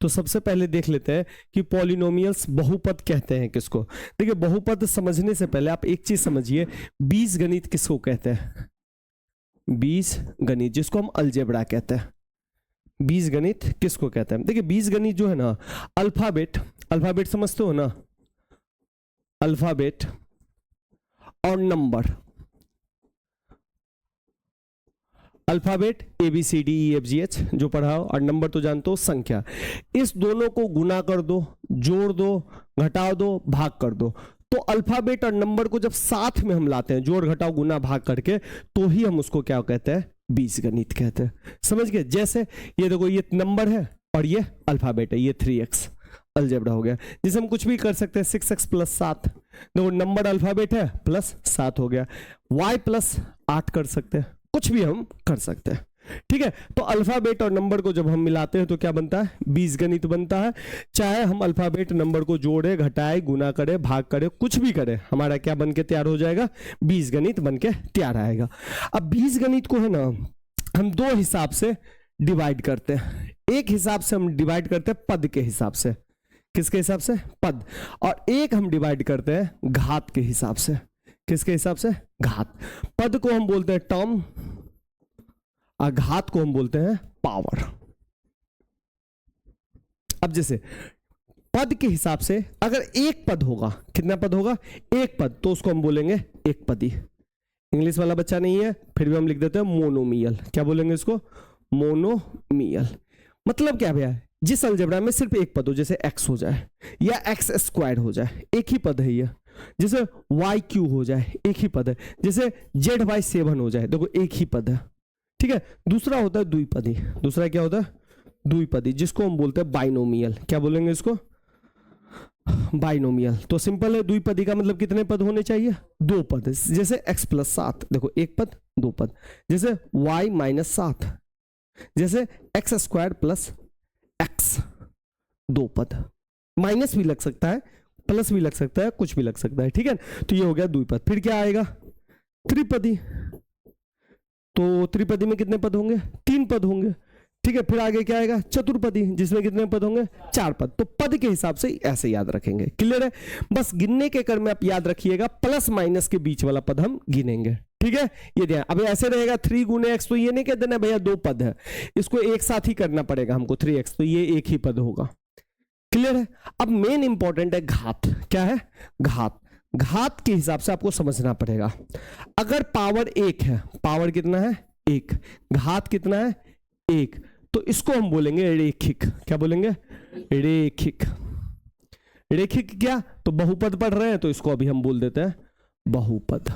तो सबसे पहले देख लेते हैं कि पॉलिनोमियल्स बहुपद कहते हैं किसको। देखिए बहुपद समझने से पहले आप एक चीज समझिए, बीजगणित किसको कहते हैं? बीजगणित, जिसको हम अलजेब्रा कहते हैं। बीजगणित किसको कहते हैं? देखिए बीजगणित जो है ना, अल्फाबेट, अल्फाबेट समझते हो ना, अल्फाबेट और नंबर, अल्फाबेट ABCDEFGH जो पढ़ाओ, और नंबर तो जानते हो संख्या, इस दोनों को गुना कर दो, जोड़ दो, घटा दो, भाग कर दो। तो अल्फाबेट और नंबर को जब साथ में हम लाते हैं, जोड़ घटाओ गुना भाग करके, तो ही हम उसको क्या कहते हैं? बीजगणित कहते हैं। समझ गए? जैसे ये देखो, ये नंबर है और ये अल्फाबेट है, ये 3x अलजेब्रा हो गया। जिसे हम कुछ भी कर सकते हैं, 6x + 7, देखो नंबर अल्फाबेट है प्लस 7 हो गया, y + 8 कर सकते हैं, कुछ भी हम कर सकते हैं। ठीक है, तो अल्फाबेट और नंबर को जब हम मिलाते हैं तो क्या बनता है? बीजगणित बनता है। चाहे हम अल्फाबेट नंबर को जोड़े, घटाए, गुना करे, भाग करे, कुछ भी करे, हमारा क्या बन के तैयार हो जाएगा? बीजगणित बन के तैयार आएगा। अब बीजगणित को है ना, हम दो हिसाब से डिवाइड करते हैं। एक हिसाब से हम डिवाइड करते हैं पद के हिसाब से। किसके हिसाब से? पद। और एक हम डिवाइड करते हैं घात के हिसाब से। किसके हिसाब से? घात। पद को हम बोलते हैं टर्म और घात को हम बोलते हैं पावर। अब जैसे पद के हिसाब से अगर एक पद होगा, कितना पद होगा? एक पद, तो उसको हम बोलेंगे एक पदी। इंग्लिश वाला बच्चा नहीं है, फिर भी हम लिख देते हैं मोनोमियल। क्या बोलेंगे इसको? मोनोमियल। मतलब क्या भैया? जिस अलजेब्रा में सिर्फ एक पद हो, जैसे x हो जाए या x² हो जाए, एक ही पद है ये। जैसे y³ हो जाए, एक ही पद है। जैसे ZY7 हो जाए, देखो एक ही पद है। ठीक है। दूसरा होता है द्विपदी। दूसरा क्या होता है? द्विपदी, जिसको हम बोलते हैं बाइनोमियल। क्या बोलेंगे इसको? बाइनोमियल। तो सिंपल है, द्विपदी का मतलब कितने पद होने चाहिए? दो पद। जैसे x + 7, देखो एक पद दो पद। जैसे y - 7, जैसे x² + x, दो पद। माइनस भी लग सकता है, प्लस भी लग सकता है, कुछ भी लग सकता है। ठीक है, तो ये हो गया द्विपद। फिर क्या आएगा? त्रिपदी। तो त्रिपदी में कितने पद होंगे? 3 पद होंगे। ठीक है, फिर आगे क्या आएगा? चतुर्पदी, जिसमें कितने पद होंगे? 4 पद। तो पद के हिसाब से ऐसे याद रखेंगे। क्लियर है? बस गिनने के क्रम में आप याद रखिएगा, प्लस माइनस के बीच वाला पद हम गिनेंगे। ठीक है, ये ध्यान। अब ऐसे रहेगा 3 × x, तो ये नहीं कह देना भैया दो पद है, इसको एक साथ ही करना पड़ेगा हमको। 3x, तो ये एक ही पद होगा। क्लियर है? अब मेन इंपॉर्टेंट है घात। क्या है? घात। घात के हिसाब से आपको समझना पड़ेगा। अगर पावर 1 है, पावर कितना है? 1, घात कितना है? 1, तो इसको हम बोलेंगे रेखिक। क्या बोलेंगे? रेखिक। रेखिक क्या? तो बहुपद पढ़ रहे हैं तो इसको अभी हम बोल देते हैं बहुपद।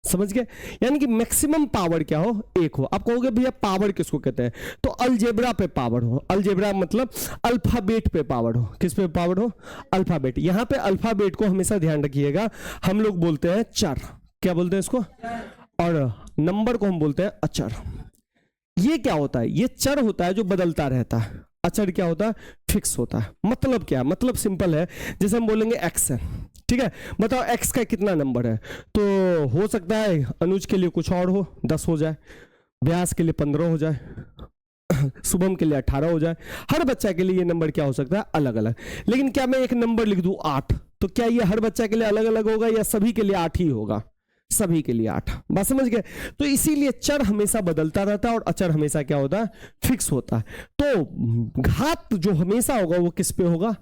समझ गए? यानी कि मैक्सिमम पावर क्या हो? 1 हो। आप कहोगे भैया पावर किसको कहते हैं? तो अलजेब्रा पे पावर हो। अलजेब्रा मतलब अल्फाबेट पे पावर हो। किस पे पावर हो? अल्फाबेट। यहां पे अल्फाबेट को हमेशा ध्यान रखिएगा, हम लोग बोलते हैं चर। क्या बोलते हैं इसको? और नंबर को हम बोलते हैं अचर। ये क्या होता है? ये चर होता है जो बदलता रहता है। अचर क्या होता है? फिक्स होता है। मतलब क्या? मतलब सिंपल है, जैसे हम बोलेंगे x है। ठीक है, बताओ x का कितना नंबर है? तो हो सकता है अनुज के लिए कुछ और हो, 10 हो जाए, व्यास के लिए 15 हो जाए, शुभम के लिए 18 हो जाए। हर बच्चा के लिए ये नंबर क्या हो सकता है? अलग अलग। लेकिन क्या मैं एक नंबर लिख दूं 8, तो क्या ये हर बच्चा के लिए अलग अलग होगा या सभी के लिए 8 ही होगा? सभी के लिए 8। बात समझ गए? तो इसीलिए चर हमेशा बदलता रहता है और अचर हमेशा क्या होता है? फिक्स होता है। तो घात जो हमेशा होगा वो किस पे होगा?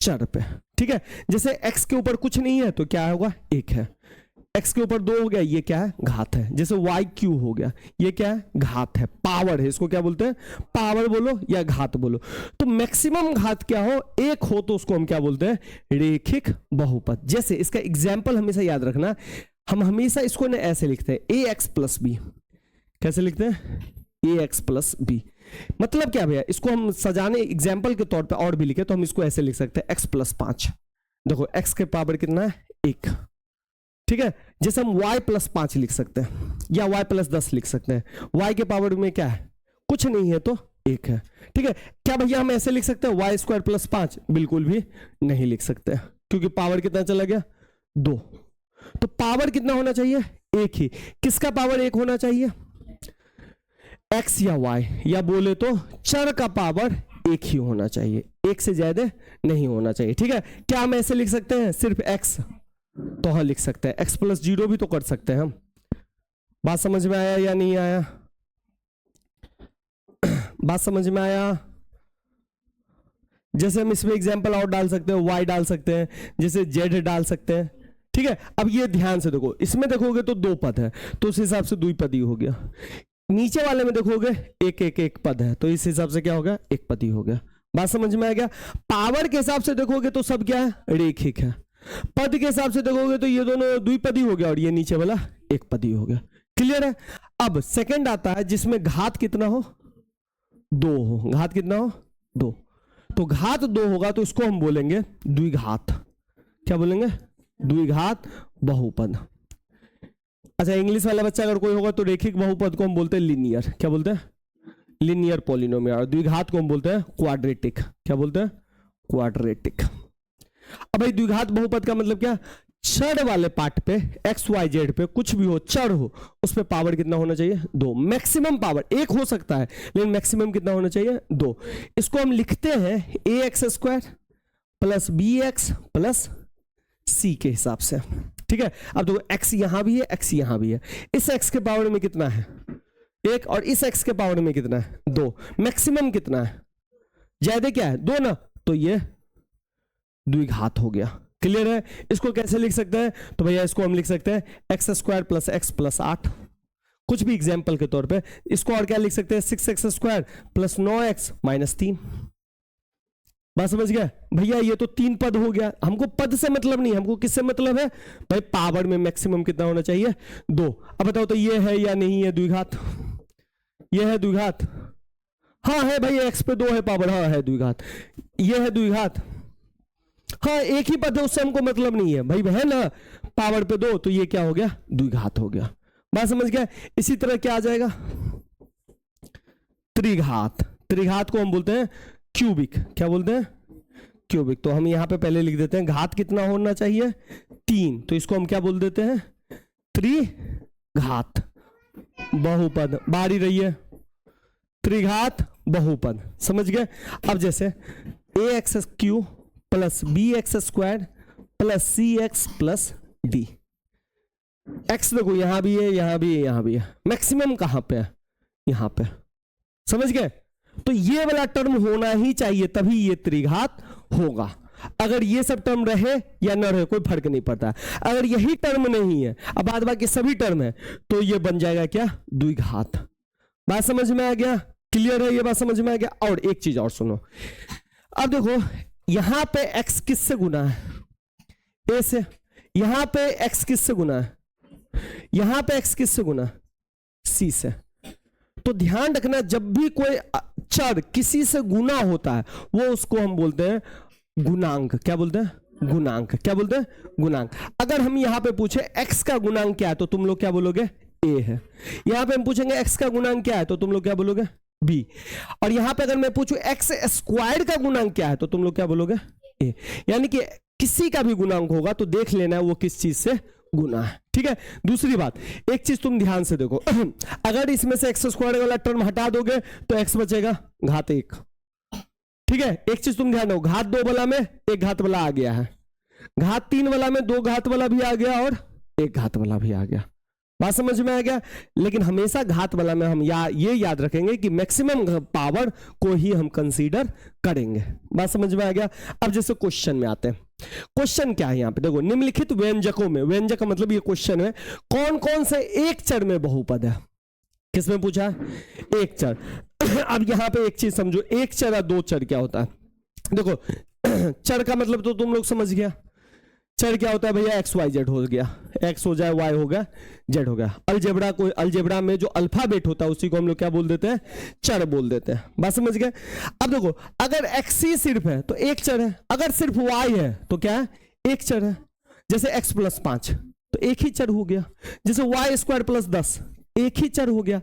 चर पे। ठीक है, जैसे x के ऊपर कुछ नहीं है तो क्या होगा? 1 है। x के ऊपर 2 हो गया, ये क्या है? घात है। जैसे y³ हो गया, ये क्या है? घात है, पावर है। इसको क्या बोलते हैं? पावर बोलो या घात बोलो। तो मैक्सिमम घात क्या हो? 1 हो तो उसको हम क्या बोलते हैं? रेखिक बहुपद। जैसे इसका एग्जाम्पल हमेशा याद रखना, हम हमेशा इसको ना ऐसे लिखते हैं ax + b। कैसे लिखते हैं? ax + b। मतलब क्या भैया? इसको हम सजाने एग्जाम्पल के तौर पे और भी लिखे तो हम इसको ऐसे लिख सकते हैं x + 5। देखो x के पावर कितना है? 1। ठीक है, जैसे हम y + 5 लिख सकते हैं या y + 10 लिख सकते हैं। y के पावर में क्या है? कुछ नहीं है तो 1 है। ठीक है, क्या भैया हम ऐसे लिख सकते हैं y² + 5? बिल्कुल भी नहीं लिख सकते, क्योंकि पावर कितना चला गया? 2। तो पावर कितना होना चाहिए? 1 ही। किसका पावर 1 होना चाहिए? x या y, या बोले तो चर का पावर 1 ही होना चाहिए। एक से ज्यादा नहीं होना चाहिए। ठीक है, क्या हम ऐसे लिख सकते हैं सिर्फ x? तो हाँ लिख सकते हैं, x प्लस 0 भी तो कर सकते हैं हम। बात समझ में आया या नहीं आया? बात समझ में आया? जैसे हम इसमें एग्जांपल और डाल सकते हैं, y डाल सकते हैं, जैसे z डाल सकते हैं। ठीक है, अब ये ध्यान से देखो, इसमें देखोगे तो 2 पद है तो उस हिसाब से द्विपदी हो गया। नीचे वाले में देखोगे एक पद है तो इस हिसाब से क्या हो गया? एक पदी हो गया। बात समझ में आ गया? पावर के हिसाब से देखोगे तो सब क्या है? रेखिक है। पद के हिसाब से देखोगे तो ये दोनों द्विपदी हो गया और ये नीचे वाला एक पदी हो गया। क्लियर है? अब सेकंड आता है जिसमें घात कितना हो? 2 हो। घात कितना हो? 2। तो घात 2 होगा तो इसको हम बोलेंगे द्विघात। क्या बोलेंगे? द्विघात बहुपद। अच्छा, इंग्लिश वाला बच्चा अगर कोई होगा तो रेखिक बहुपद को हम बोलते हैं लीनियर। क्या बोलते हैं? Linear polynomial. और द्विघात को हम बोलते हैं क्वाड्रेटिक। क्या बोलते हैं? क्वाड्रेटिक। अब भाई द्विघात बहुपद का मतलब क्या? चर वाले पार्ट पे एक्स वाई जेड पे कुछ भी हो, चर हो, उस पे पावर कितना होना चाहिए? 2। मैक्सिमम पावर 1 हो सकता है लेकिन मैक्सिमम कितना होना चाहिए? 2। इसको हम लिखते हैं ax² plus bx plus c के हिसाब से। ठीक है, अब देखो x यहां भी है, x यहां भी है। इस x के पावर में कितना है? 1 और इस x के पावर में कितना है? 2। मैक्सिमम कितना है? ज्यादा क्या है? 2 ना, तो ये द्विघात हो गया। क्लियर है? इसको कैसे लिख सकते हैं? तो भैया इसको हम लिख सकते हैं x² प्लस x प्लस 8, कुछ भी एग्जाम्पल के तौर पे। इसको और क्या लिख सकते हैं? 6x² plus 9x minus 3। बात समझ गया भैया? ये तो 3 पद हो गया। हमको पद से मतलब नहीं, हमको किससे मतलब है भाई? पावर में मैक्सिमम कितना होना चाहिए? 2। अब बताओ तो ये है या नहीं है द्विघात? ये है द्विघात? हाँ है भाई, x पे 2 है पावर, हाँ है द्विघात। ये है द्विघात? हाँ एक ही पद है, उससे हमको मतलब नहीं है भाई, है ना? पावर पे 2 तो ये क्या हो गया? द्विघात हो गया। बात समझ गया? इसी तरह क्या आ जाएगा? त्रिघात। त्रिघात को हम बोलते हैं क्यूबिक। क्या बोलते हैं? क्यूबिक। तो हम यहां पे पहले लिख देते हैं घात कितना होना चाहिए? 3। तो इसको हम क्या बोल देते हैं? त्रिघात बहुपद। बारी रही है, त्रिघात बहुपद। समझ गए? अब जैसे ax³ plus bx² plus cx plus d। x देखो यहां भी है, यहां भी है, यहां भी है। मैक्सिमम कहां पे है? यहां पे। समझ गए? तो ये वाला टर्म होना ही चाहिए तभी ये त्रिघात होगा। अगर ये सब टर्म रहे या न रहे कोई फर्क नहीं पड़ता। अगर यही टर्म नहीं है, अब बाद बाकी सभी टर्म है, तो ये बन जाएगा क्या? द्विघात। बात समझ में आ गया? क्लियर है? ये बात समझ में आ गया? और एक चीज और सुनो, अब देखो यहां पे x किससे गुना है? a से। यहां पे x किससे गुना है? यहां पे x किससे गुना है? c से। तो ध्यान रखना, जब भी कोई चर किसी से गुना होता है वो उसको हम बोलते हैं गुणांक। क्या बोलते हैं? गुणांक। क्या बोलते हैं? गुणांक। अगर हम यहां पे पूछे x का गुणांक क्या है तो तुम लोग क्या बोलोगे? a है। यहां पे हम पूछेंगे x का गुणांक क्या है तो तुम लोग क्या बोलोगे? b। और यहां पे अगर मैं पूछूं x² का गुणांक क्या है तो तुम लोग क्या बोलोगे? a। यानी कि किसी का भी गुणांक होगा तो देख लेना है वो किस चीज से गुना है। ठीक है? दूसरी बात, एक चीज तुम ध्यान से देखो, अगर इसमें से x² वाला टर्म हटा दोगे तो x बचेगा घात 1। ठीक है? एक चीज तुम ध्यान रखो, घात 2 वाला में 1 घात वाला आ गया है, घात 3 वाला में 2 घात वाला भी आ गया और 1 घात वाला भी आ गया। बात समझ में आ गया? लेकिन हमेशा घात वाला में हम ये याद रखेंगे कि मैक्सिमम पावर को ही हम कंसीडर करेंगे। बात समझ में आ गया? अब जैसे क्वेश्चन में आते हैं, क्वेश्चन क्या है यहाँ पे देखो, निम्नलिखित व्यंजकों में, व्यंजक का मतलब ये क्वेश्चन है, कौन कौन से एक चर में बहुपद है? किसमें पूछा? एक चर। अब यहां पे एक चीज समझो, एक चर और 2 चर क्या होता है? देखो चर का मतलब तो तुम लोग समझ गया। चर क्या होता है भैया? x y z हो गया, x हो जाए, y हो गया, z हो गया। अलजेब्रा को, अलजेब्रा में जो अल्फाबेट होता है उसी को हम लोग क्या बोल देते हैं? चर बोल देते हैं। बात समझ गए? अब देखो अगर x ही सिर्फ है तो एक चर है, अगर सिर्फ y है तो क्या है? एक चर है। जैसे x प्लस 5 तो एक ही चर हो गया। जैसे y² प्लस 10 एक ही चर हो गया।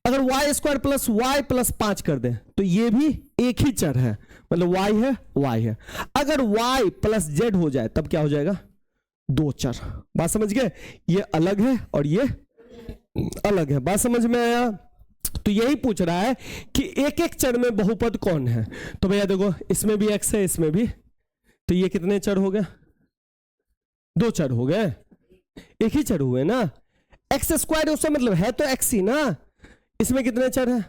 अगर y² प्लस y प्लस 5 कर दे तो ये भी एक ही चर है, मतलब y है, y है। अगर y प्लस z हो जाए तब क्या हो जाएगा? 2 चर। बात समझ गए? ये अलग है और ये अलग है। बात समझ में आया? तो यही पूछ रहा है कि एक एक चर में बहुपद कौन है। तो भैया देखो इसमें भी x है इसमें भी, तो ये कितने चर हो गए? 2 चर हो गए, एक ही चर हुए ना। एक्स स्क्वायर उसका मतलब है तो x ही ना। इसमें कितने चर है?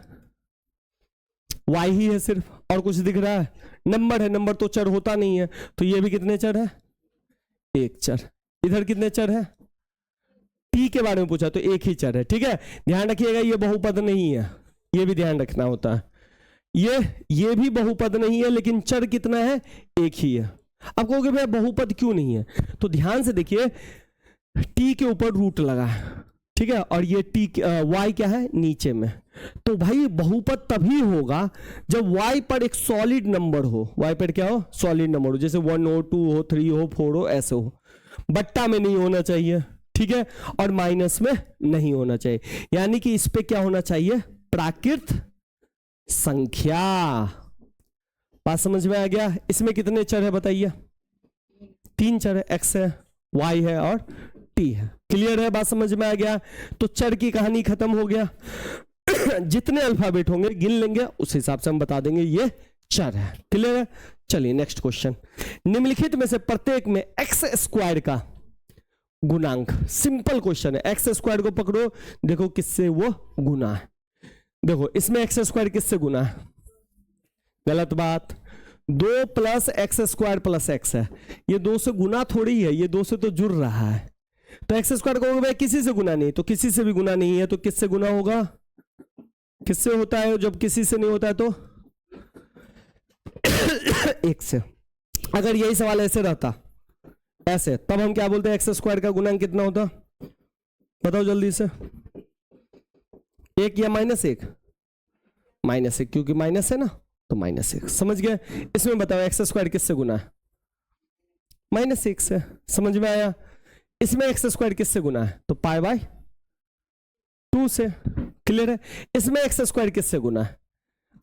y ही है सिर्फ, और कुछ दिख रहा है? नंबर है, नंबर तो चर होता नहीं है। तो ये भी कितने चर है? 1 चर। इधर कितने चर है? t के बारे में पूछा तो 1 ही चर है। ठीक है, ध्यान रखिएगा ये बहुपद नहीं है, ये भी ध्यान रखना होता है। ये भी बहुपद नहीं है, लेकिन चर कितना है? 1 ही है। अब कहोगे भैया बहुपद क्यों नहीं है? तो ध्यान से देखिए, t के ऊपर रूट लगा है, ठीक है, और ये y क्या है? नीचे में। तो भाई बहुपद तभी होगा जब y पर एक सॉलिड नंबर हो। y पर क्या हो? सॉलिड नंबर हो, जैसे 1 हो, 2 हो, 3 हो, 4 हो, ऐसे हो। बट्टा में नहीं होना चाहिए, ठीक है, और माइनस में नहीं होना चाहिए। यानी कि इस पे क्या होना चाहिए? प्राकृत संख्या। बात समझ में आ गया? इसमें कितने चर है बताइए? 3 चर है, x है, y है और t है। क्लियर है? बात समझ में आ गया? तो चर की कहानी खत्म हो गया। जितने अल्फाबेट होंगे गिन लेंगे, उस हिसाब से हम बता देंगे ये चर है। क्लियर है? चलिए नेक्स्ट क्वेश्चन। निम्नलिखित में से प्रत्येक में एक्स स्क्वायर का गुणांक। सिंपल क्वेश्चन है। एक्स स्क्वायर को पकड़ो, देखो किससे वो गुना है। देखो इसमें एक्स स्क्वायर किससे गुना है? गलत बात। 2 plus x square plus x है, ये 2 से गुना थोड़ी है, ये 2 से तो जुड़ रहा है। तो एक्स स्क्वायर कहोगे भाई किसी से गुना नहीं, तो किसी से भी गुना नहीं है, तो किससे गुना होगा? किससे होता है? जब किसी से नहीं होता है तो 1 से। अगर यही सवाल ऐसे रहता, ऐसे, तब हम क्या बोलते हैं? एक्स स्क्वायर का गुणांक कितना होता? बताओ जल्दी से। 1 या -1? -1, क्योंकि माइनस है ना, तो -1। समझ गए? इसमें बताओ एक्स स्क्वायर किससे गुना है? -1 से। समझ में आया? इसमें एक्स स्क्वायर किससे गुना है? तो π/2 से। क्लियर है? इसमें एक्स स्क्वायर किससे गुना है?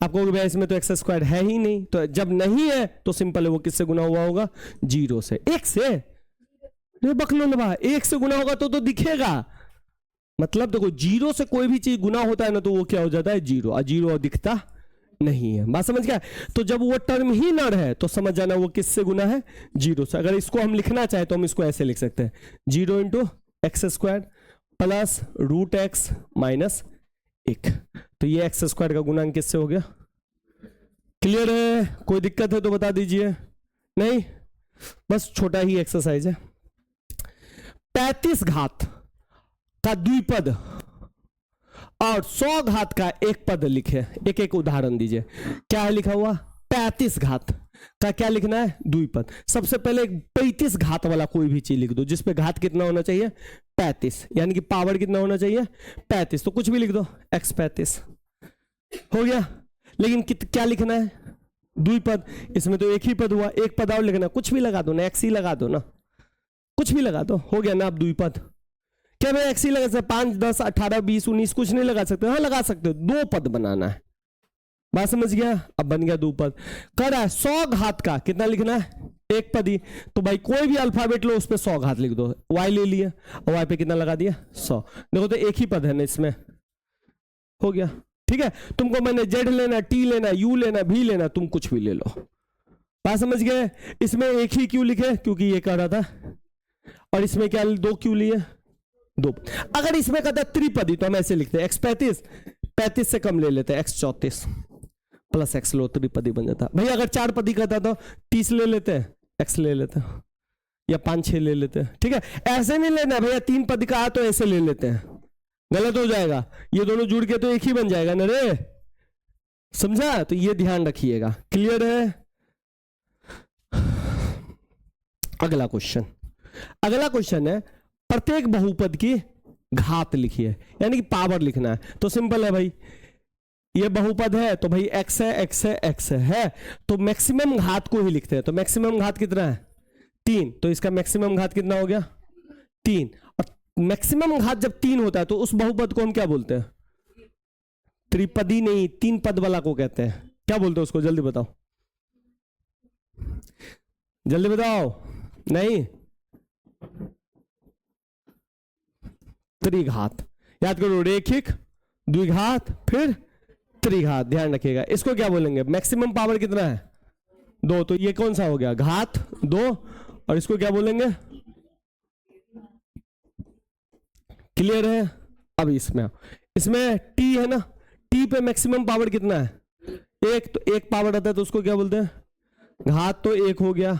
आप कहोगे भाई इसमें तो एक्स स्क्वायर है ही नहीं, तो जब नहीं है तो सिंपल है, वो किससे गुना हुआ होगा? 0 से। 1 से? बकलोलवा, 1 से गुना होगा तो दिखेगा। मतलब देखो 0 से कोई भी चीज गुना होता है ना, तो वो क्या हो जाता है? 0, और 0 दिखता नहीं है। बात समझ गया? तो जब वो टर्म ही न रहे तो समझ जाना वो किससे गुना है? 0 से। अगर इसको हम लिखना चाहे तो हम इसको ऐसे लिख सकते हैं, 0 × x² प्लस √x माइनस 1। तो ये एक्स स्क्वायर का गुणांक किससे हो गया? क्लियर है? कोई दिक्कत है तो बता दीजिए। नहीं, बस छोटा ही एक्सरसाइज है। 35 घात का द्विपद और 100 घात का एक पद लिखे। एक एक उदाहरण दीजिए। क्या है लिखा हुआ? 35 घात का क्या लिखना है? द्विपद। सबसे पहले 35 घात वाला कोई भी चीज लिख दो जिसपे घात कितना होना चाहिए? 35, यानी कि पावर कितना होना चाहिए? 35। तो कुछ भी लिख दो, x35 हो गया। लेकिन क्या लिखना है? द्विपद। इसमें तो एक ही पद हुआ, एक पद और लिखना, कुछ भी लगा दो ना, x ही लगा दो ना, कुछ भी लगा दो, हो गया ना। अब द्विपद क्या मैं x ही लगा सकते? 5, 10, 18, 20, 19 कुछ नहीं लगा सकते? हाँ लगा सकते हो। 2 पद बनाना है। बात समझ गया? अब बन गया 2 पद। कर रहा है 100 घात का कितना लिखना है? एक पद ही। तो भाई कोई भी अल्फाबेट लो, उस पे 100 घात लिख दो। y ले लिया और y पे कितना लगा दिया? 100। देखो तो एक ही पद है ना इसमें, हो गया। ठीक है, तुमको मैंने z लेना, t लेना, u लेना, v लेना, तुम कुछ भी ले लो। बात समझ गए? इसमें एक ही क्यों लिखे? क्योंकि ये कह रहा था। और इसमें क्या 2 क्यों लिए? 2। अगर इसमें कहता है त्रिपदी तो हम ऐसे लिखते हैं x35, 35 से कम ले लेते हैं x34 प्लस x लो, त्रिपदी बन जाता। भैया अगर 4 पदी कहता तो 30 ले लेते हैं, x ले लेते हैं, या 5-6 ले लेते हैं। ठीक है, ऐसे नहीं लेना भैया। 3 पद का आ तो ऐसे ले लेते हैं, गलत हो जाएगा। ये दोनों जुड़ के तो एक ही बन जाएगा ना रे, समझा? तो ये ध्यान रखिएगा। क्लियर है? अगला क्वेश्चन है प्रत्येक बहुपद की घात लिखिए, यानी कि पावर लिखना है। तो सिंपल है भाई, ये बहुपद है तो भाई x है, x है, x है, तो मैक्सिमम घात को ही लिखते हैं। तो मैक्सिमम घात कितना है? 3। तो इसका मैक्सिमम घात कितना हो गया? 3। और मैक्सिमम घात जब 3 होता है तो उस बहुपद को हम क्या बोलते हैं? त्रिपदी नहीं, 3 पद वाला को कहते हैं। क्या बोलते हैं उसको? जल्दी बताओ, जल्दी बताओ। नहीं, त्रिघात। याद करो, रेखिक, द्विघात फिर त्रिघात, ध्यान रखिएगा। इसको क्या बोलेंगे, मैक्सिमम पावर कितना है 2, तो ये कौन सा हो गया घात 2, और इसको क्या बोलेंगे, क्लियर है। अब इसमें टी है ना, टी पे मैक्सिमम पावर कितना है 1, तो 1 पावर आता है तो उसको क्या बोलते हैं, घात तो 1 हो गया,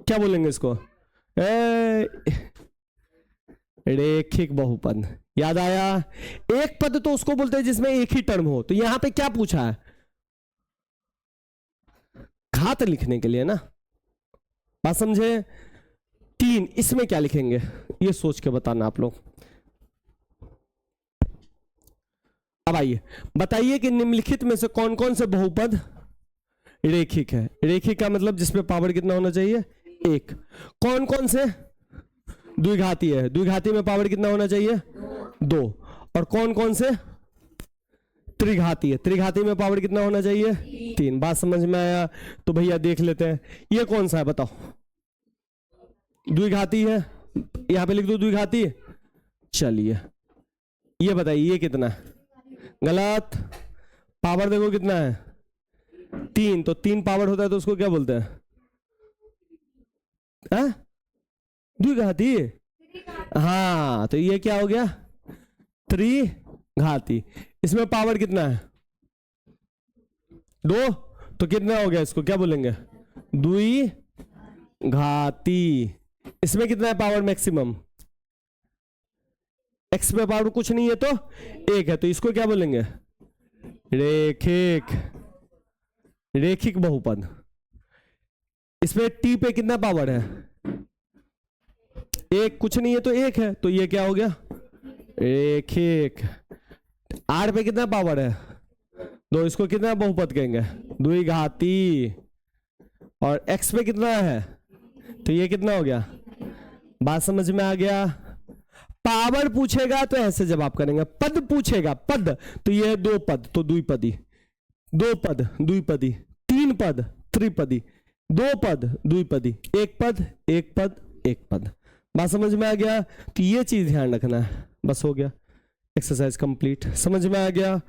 क्या बोलेंगे इसको, रेखिक बहुपद। याद आया, एक पद तो उसको बोलते हैं जिसमें एक ही टर्म हो, तो यहां पे क्या पूछा है, घात लिखने के लिए ना, बात समझे। 3 इसमें क्या लिखेंगे ये सोच के बताना आप लोग। अब आइए बताइए कि निम्नलिखित में से कौन कौन से बहुपद रेखिक है। रेखिक का मतलब जिसमें पावर कितना होना चाहिए 1। कौन कौन से द्विघाती है, द्विघाती में पावर कितना होना चाहिए 2। और कौन कौन से त्रिघाती है, त्रिघाती में पावर कितना होना चाहिए 3। बात समझ में आया, तो भैया देख लेते हैं ये कौन सा है बताओ, द्विघाती है, यहां पे लिख दो द्विघाती। चलिए ये बताइए ये कितना है, गलत, पावर देखो कितना है 3, तो 3 पावर होता है तो उसको क्या बोलते हैं, द्विघाती। हाँ तो ये क्या हो गया त्रिघाती। इसमें पावर कितना है 2, तो कितना हो गया, इसको क्या बोलेंगे द्विघाती। इसमें कितना है पावर मैक्सिमम, एक्स में पावर कुछ नहीं है तो 1 है, तो इसको क्या बोलेंगे रेखिक, रेखिक बहुपद। इसमें टी पे कितना पावर है 1, कुछ नहीं है तो 1 है, तो ये क्या हो गया रेखिक। आर पे कितना पावर है 2, इसको कितना बहुपद कहेंगे द्विघाती। और एक्स पे कितना है, तो ये कितना हो गया, बात समझ में आ गया। पावर पूछेगा तो ऐसे जवाब करेंगे, पद पूछेगा पद तो ये 2 पद तो द्विपदी, 2 पद द्विपदी, 3 पद त्रिपदी, 2 पद द्विपदी, 1 पद 1 पद 1 पद। बात समझ में आ गया, तो ये चीज ध्यान रखना है, बस हो गया, एक्सरसाइज कंप्लीट, समझ में आ गया।